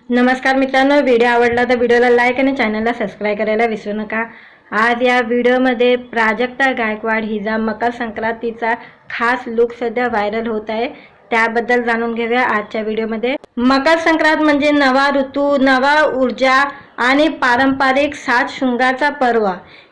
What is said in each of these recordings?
नमस्कार मित्रांनो, व्हिडिओ आवडला तर व्हिडिओला लाईक आणि चॅनलला सबस्क्राईब करायला विसरू नका। आज या व्हिडिओमध्ये प्राजक्ता गायकवाड हिचा मकर संक्रांतीचा खास लुक सध्या व्हायरल होत आहे, त्याबद्दल जाणून घेऊया आजच्या व्हिडिओमध्ये। मकर संक्रांत म्हणजे नवा ऋतू, नवा ऊर्जा आणि पारंपरिक साज शृंगारचा पर्व।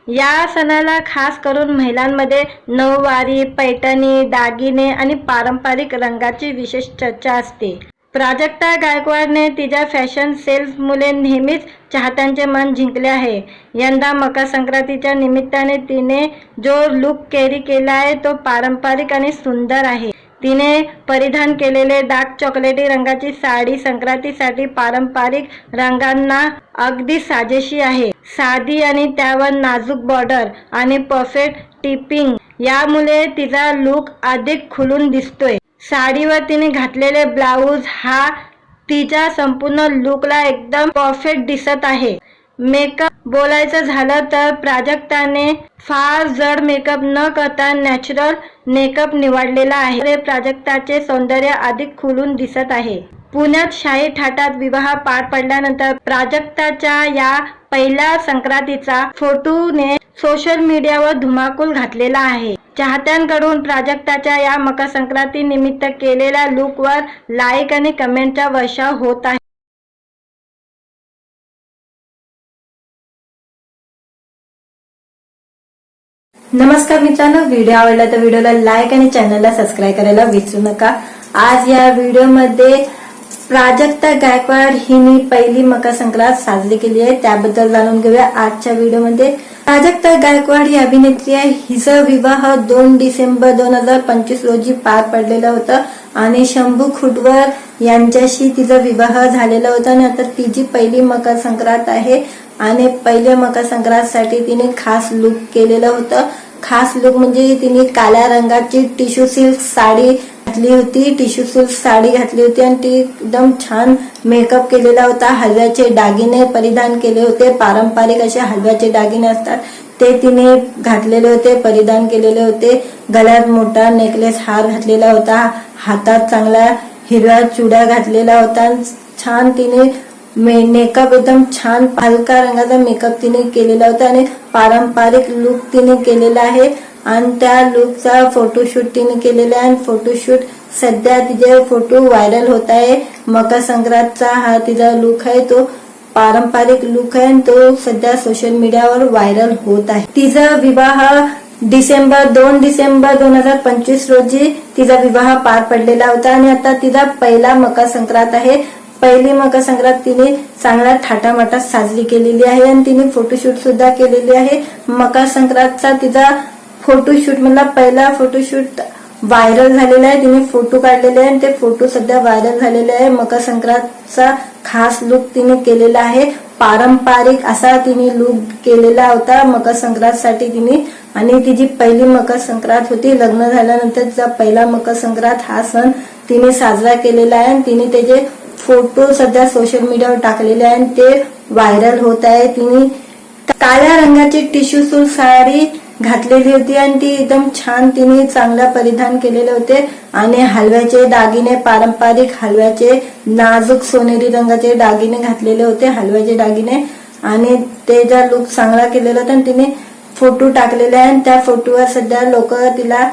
या सणाला खास करून महिलांमध्ये नऊवारी, पैठणी, दागिने आणि पारंपरिक रंगाची विशेष चर्चा असते। प्राजक्ता गायकवाडने तिच्या फॅशन सेन्समुळे नेहमीच चाहत्यांचे मन जिंकले आहे। यंदा मकर संक्रांतीच्या निमित्ताने तिने जो लुक कॅरी केला आहे तो पारंपरिक आणि सुंदर आहे। तिने परिधान केलेले डार्क चॉकलेटी रंगाची साडी संक्रांतीसाठी पारंपरिक रंगांना अगदी साजेशी आहे। साधी आणि त्यावर नाजूक बॉर्डर आणि परफेक्ट टिपिंग यामुळे तिचा लुक अधिक खुलून दिसतोय। साडीवर तिने घातलेले ब्लाउज हा तिच्या संपूर्ण लुकला एकदम परफेक्ट दिसत आहे। मेकअप बोलायचं झालं तर प्राजक्ताने फार जड मेकअप न करता नॅचरल मेकअप निवडलेला आहे। प्राजक्ताचे सौंदर्य अधिक खुलून दिसत आहे। पुण्यात शाही थाटात विवाह पार पडल्यानंतर प्राजक्ताच्या या पहिल्या संक्रांतीचा फोटोने सोशल मीडियावर धुमाकूल घातलेला आहे। चाहत्यांकडून प्राजक्ताच्या या मकर संक्रांती निमित्त केलेल्या लुकवर लाईक आणि कमेंटचा वर्षाव होत आहे। नमस्कार मित्रांनो, व्हिडिओ आवडला तर व्हिडिओला लाईक आणि चॅनलला सबस्क्राईब करायला विसरू नका। आज या व्हिडिओमध्ये प्राजक्ता गायकवाड हिने पहिली मकर संक्रांत साजरी केली आहे, त्याबद्दल जाणून घेऊया आजच्या व्हिडिओमध्ये। प्राजक्ता गायकवाड ही अभिनेत्री आहे। हिचा विवाह 2 डिसेंबर 2025 रोजी पार पडलेला होता आणि शंभू खुटवर यांच्याशी तिचा विवाह झालेला होता आणि आता तिची पहिली मकर संक्रांत आहे आणि पहिल्या मकर संक्रांतसाठी तिने खास लुक केलेलं होतं। खास लुक म्हणजे तिने काळ्या रंगाची टिश्यू सिल्क साडी घातली होती। टिश्यू सिल्क साडी घातली होती आणि ती एकदम छान मेकअप केलेला होता। हलव्याचे दागिने परिधान केले होते। पारंपरिक असे हलव्याचे दागिने असतात ते तिने घातलेले होते, परिधान केलेले होते। गळ्यात मोठा नेकलेस हार घातलेला होता। हातात चांगला हिरवा चुडा घातलेला होता। छान तिने मेकअप एकदम छान हलका रंगाचा मेकअप तिने केलेला होता आणि पारंपरिक लुक तिने केलेला आहे आणि त्या लुकचा फोटोशूट तिने केलेला आहे। फोटोशूट सध्या तिचे फोटो व्हायरल होत आहे। मकर संक्रांतचा हा तिचा लुक आहे, तो पारंपरिक लुक आहे, तो सध्या सोशल मीडियावर व्हायरल होत आहे। तिचा विवाह 2 डिसेंबर 2025 रोजी तिचा विवाह पार पडलेला होता आणि आता तिचा पहिला मकर संक्रांत आहे। पहिली मकर संक्रांत तिने चांगला थाटामाटात साजरी केलेली आहे आणि तिने फोटोशूट सुद्धा केलेली आहे। मकर संक्रांतचा तिचा फोटोशूट मधला पहिला फोटोशूट व्हायरल झालेला आहे। तिने फोटो काढलेले आहे आणि ते फोटो सध्या व्हायरल झालेले आहे। मकर संक्रांतचा खास लुक तिने केलेला आहे। पारंपरिक असा तिने लुक केलेला होता मकर संक्रांतसाठी तिने आणि तिची पहिली मकर संक्रांत होती। लग्न झाल्यानंतर तिचा पहिला मकर संक्रांत हा सण तिने साजरा केलेला आहे आणि तिने त्याचे फोटो सध्या सोशल मीडियावर टाकलेले आहे आणि ते व्हायरल होत आहे। तिने काळ्या रंगाची टिश्यू सिल्क साडी घातलेली होती आणि ती एकदम छान तिने चांगला परिधान केलेले होते आणि हलव्याचे दागिने, पारंपरिक हलव्याचे नाजूक सोनेरी रंगाचे दागिने घातलेले होते, हलव्याचे दागिने, आणि त्याचा लुक चांगला केलेला होता आणि तिने फोटो टाकलेले आहे आणि त्या फोटोवर सध्या लोक तिला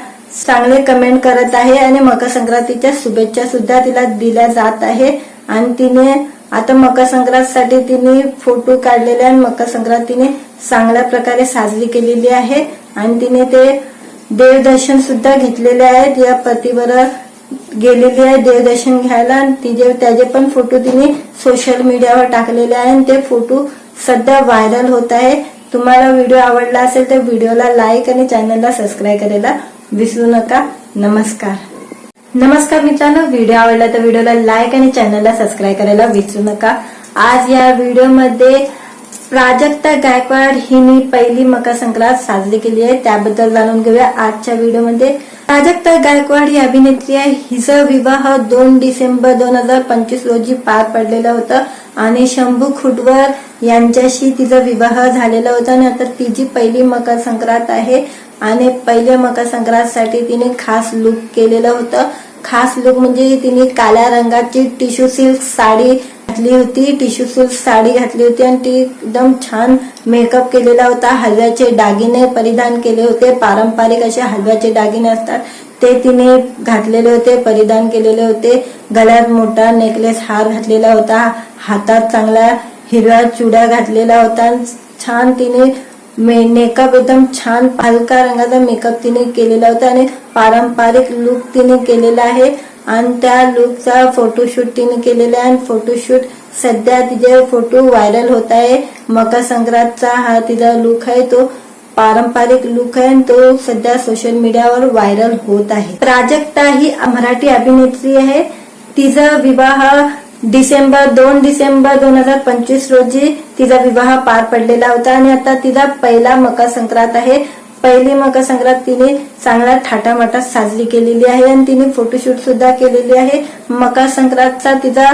चांगले कमेंट करत आहे आणि मकर संक्रांतीच्या शुभेच्छा सुद्धा तिला दिल्या जात आहे। आणि तिने आता मकर संक्रांतसाठी तिने फोटो काढलेले आणि मकर संक्रांत तिने चांगल्या प्रकारे साजरी केलेली आहे आणि तिने ते देवदर्शन सुद्धा घेतलेले आहेत। या पतीवर गेलेली आहे देवदर्शन घ्यायला आणि त्याचे पण फोटो तिने सोशल मीडियावर टाकलेले आहे आणि ते फोटो सध्या व्हायरल होत आहे। तुम्हाला व्हिडिओ आवडला असेल तर व्हिडिओला लाईक आणि चॅनलला सबस्क्राईब करायला विसरू नका। नमस्कार मित्रांनो, व्हिडिओ आवडला तर व्हिडिओला लाईक आणि चॅनलला सबस्क्राईब करायला विसरू नका। आज या व्हिडिओमध्ये प्राजक्ता गायकवाड हिने पहिली मकर संक्रांत साजरी केली आहे, त्याबद्दल जाणून घेऊया आजच्या व्हिडिओमध्ये। प्राजक्ता गायकवाड ही अभिनेत्री आहे। हिचा विवाह 2 डिसेंबर 2025 रोजी पार पडलेला होता आणि शंभू खुटवर यांच्याशी तिचा विवाह झालेला होता आणि आता तिची पहिली मकर संक्रांत आहे आणि पहिल्या मकर संक्रांतसाठी तिने खास लुक केलेलं होतं। खास लुक म्हणजे तिने काळ्या रंगाची टिश्यू सिल्क साडी घातली होती, टिश्यू सिल्क साडी घातली होती आणि ती एकदम छान मेकअप केलेला होता. हलव्याचे दागिने परिधान केले होते. पारंपरिक असे हलव्याचे दागिने असतात ते तिने घातलेले होते, परिधान केलेले होते. गळ्यात मोठा नेकलेस हार घातलेला होता. हातात चांगला हिरव्या चुड्या घातलेला होता. छान तिने मेकअप एकदम छान हलका रंगाचा मेकअप तिने केलेला होता आणि पारंपरिक लुक तिने केलेला आहे. आणि त्या लुकचा फोटोशूट तिने केलेला आहे. आणि फोटोशूट सध्या तिचे फोटो व्हायरल होत आहे. मकर संक्रांतचा हा तिचा लुक आहे, तो पारंपरिक लुक आहे आणि तो सध्या सोशल मीडियावर व्हायरल होत आहे. प्राजक्ता ही मराठी अभिनेत्री आहे. तिचा विवाह 2 डिसेंबर 2025 रोजी तिचा विवाह पार पडलेला होता आणि आता तिचा पहिला मकर संक्रांत आहे. पहिली मकर संक्रांत तिने चांगला थाटामाटात साजरी केलेली आहे आणि तिने फोटोशूट सुद्धा केलेली आहे. मकर संक्रांतचा तिचा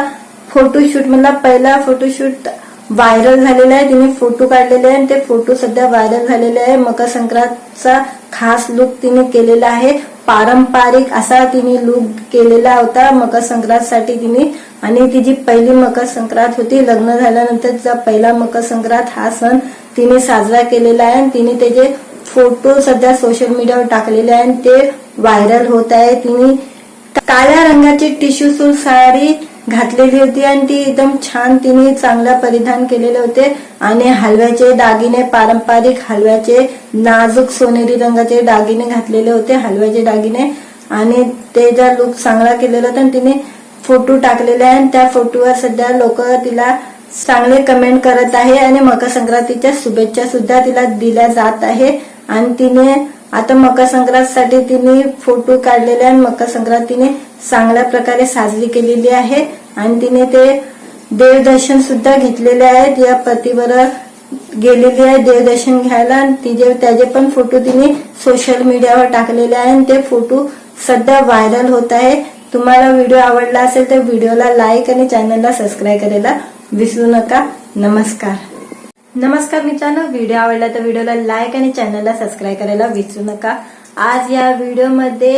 फोटोशूट मधला पहिला फोटोशूट व्हायरल झालेला आहे. तिने फोटो काढलेले आहे आणि ते फोटो सध्या व्हायरल झालेले आहे. मकर संक्रांतचा खास लुक तिने केलेला आहे. पारंपरिक असा तिने लुक केलेला होता मकर संक्रांतसाठी तिने. आणि तिची पहिली मकर संक्रांत होती. लग्न झाल्यानंतर तिचा पहिला मकर संक्रांत हा सण तिने साजरा केलेला आहे आणि तिने त्याचे फोटो सध्या सोशल मीडियावर टाकलेले आहे आणि ते व्हायरल होत आहे. तिने काळ्या रंगाची टिश्यू सिल्क साडी घातलेली होती आणि ती एकदम छान तिने चांगला परिधान केलेले होते. आणि हलव्याचे दागिने, पारंपरिक हलव्याचे नाजूक सोनेरी रंगाचे दागिने घातलेले होते, हलव्याचे दागिने. आणि ते ज्या लुक चांगला केलेला होता आणि तिने फोटो टाकलेले आहे आणि त्या फोटोवर सध्या लोक तिला चांगले कमेंट करत आहे आणि मकर संक्रांतीच्या शुभेच्छा सुद्धा तिला दिल्या जात आहे. आणि तिने आता मकर संक्रांतसाठी तिने फोटो काढलेले आणि मकर संक्रांत तिने चांगल्या प्रकारे साजरी केलेली आहे. आणि तिने ते देवदर्शन सुद्धा घेतलेले आहेत. या पतीवर गेलेली आहे देवदर्शन घ्यायला आणि त्याचे पण फोटो तिने सोशल मीडियावर टाकलेले आहे आणि ते फोटो सध्या व्हायरल होत आहे. तुम्हाला व्हिडिओ आवडला असेल तर व्हिडिओला लाईक आणि चॅनलला सबस्क्राईब करायला विसरू नका. नमस्कार मित्रांनो, व्हिडिओ आवडला तर व्हिडिओला लाईक आणि चॅनलला सबस्क्राईब करायला विसरू नका. आज या व्हिडिओमध्ये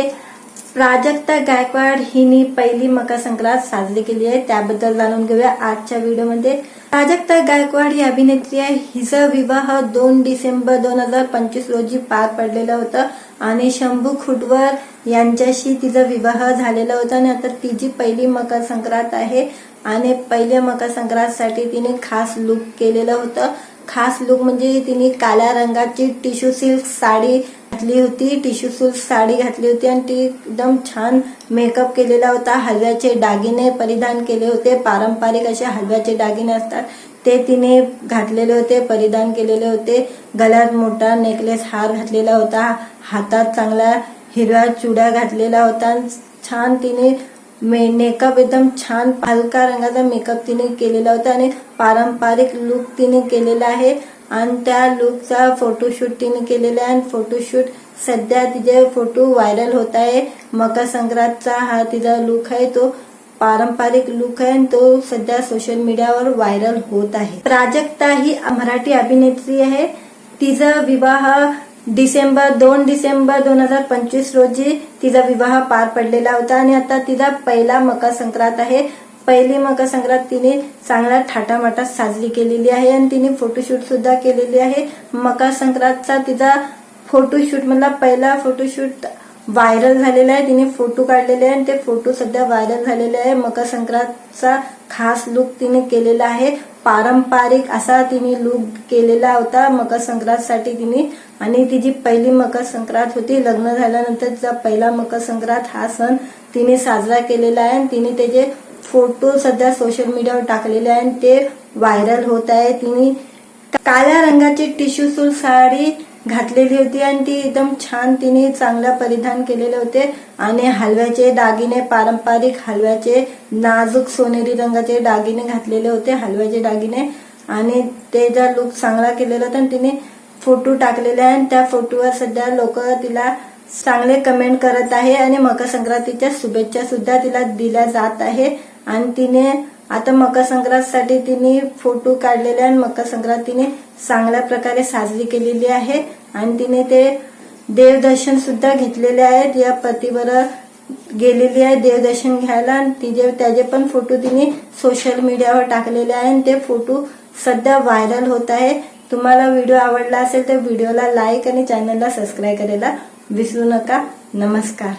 प्राजक्ता गायकवाड हिने पहिली मकर संक्रांत साजरी केली आहे, त्याबद्दल जाणून घेऊया आजच्या व्हिडिओमध्ये. प्राजक्ता गायकवाड ही अभिनेत्री आहे. हिचा विवाह 2 डिसेंबर 2025 रोजी पार पडलेला होता आणि शंभू खुटवर यांच्याशी तिचा विवाह झालेला होता. आणि आता तिची पहिली मकर संक्रांत आहे आणि पहिल्या मकर संक्रांतसाठी तिने खास लुक केलेलं होतं. खास लुक म्हणजे तिने काळ्या रंगाची टिश्यू सिल्क साडी घातली होती, टिश्यू सिल्क साडी घातली होती आणि ती एकदम छान मेकअप केलेला होता. हलव्याचे दागिने परिधान केले होते. पारंपरिक असे हलव्याचे दागिने असतात ते तिने घातलेले होते, परिधान केलेले होते. गळ्यात मोठा नेकलेस हार घातलेला होता. हातात चांगला हिरव्या चुड्या घातलेला होता. छान तिने मेकअप एकदम छान हलका रंगाचा मेकअप तिने केलेला होता आणि पारंपरिक लुक तिने केलेला आहे. आणि त्या लुकचा फोटोशूट तिने केलेला आहे आणि फोटोशूट सध्या तिचे फोटो व्हायरल होत आहे. मकर संक्रांतचा हा तिचा लुक आहे, तो पारंपरिक लुक आहे आणि तो सध्या सोशल मीडियावर व्हायरल होत आहे. प्राजक्ता ही मराठी अभिनेत्री आहे. तिचा विवाह 2 डिसेंबर 2025 रोजी तिचा विवाह पार पडलेला होता आणि आता तिचा पहिला मकर संक्रांत आहे. पहिली मकर संक्रांत तिने चांगला थाटामाटात साजरी केलेली आहे आणि तिने फोटोशूट सुद्धा केलेली आहे. मकर संक्रांतचा तिचा फोटोशूट मधला पहिला फोटोशूट व्हायरल झालेला आहे. तिने फोटो काढलेले आहे आणि ते फोटो सध्या व्हायरल झालेले आहे. मकर संक्रांतचा खास लुक तिने केलेला आहे. पारंपरिक असा तिने लुक केलेला होता मकर संक्रांतसाठी तिने. आणि तिची पहिली मकर संक्रांत होती. लग्न झाल्यानंतर तिचा पहिला मकर संक्रांत हा सण तिने साजरा केलेला आहे आणि तिने त्याचे फोटो सध्या सोशल मीडियावर टाकलेले आहे आणि ते व्हायरल होत आहे. तिने काळ्या रंगाची टिश्यू सिल्क साडी घातलेली होती आणि ती एकदम छान तिने चांगला परिधान केलेले होते. आणि हलव्याचे दागिने, पारंपरिक हलव्याचे नाजूक सोनेरी रंगाचे दागिने घातलेले होते, हलव्याचे दागिने. आणि ते ज्या लुक चांगला केलेला होता आणि तिने फोटो टाकलेले आहे आणि त्या फोटोवर सध्या लोक तिला चांगले कमेंट करत आहे आणि मकर संक्रांतीच्या शुभेच्छा सुद्धा तिला दिल्या जात आहे. आणि तिने आता मकर संक्रांतसाठी तिने फोटो काढलेले आणि मकर संक्रांत तिने चांगल्या प्रकारे साजरी केलेली आहे. आणि तिने ते देवदर्शन सुद्धा घेतलेले आहेत. या पतीवर गेलेली आहे देवदर्शन घ्यायला आणि त्याचे पण फोटो तिने सोशल मीडियावर टाकलेले आहे आणि ते फोटो सध्या व्हायरल होत आहे. तुम्हाला व्हिडिओ आवडला असेल तर व्हिडिओला लाईक आणि चॅनलला सबस्क्राईब करायला विसरू नका. नमस्कार.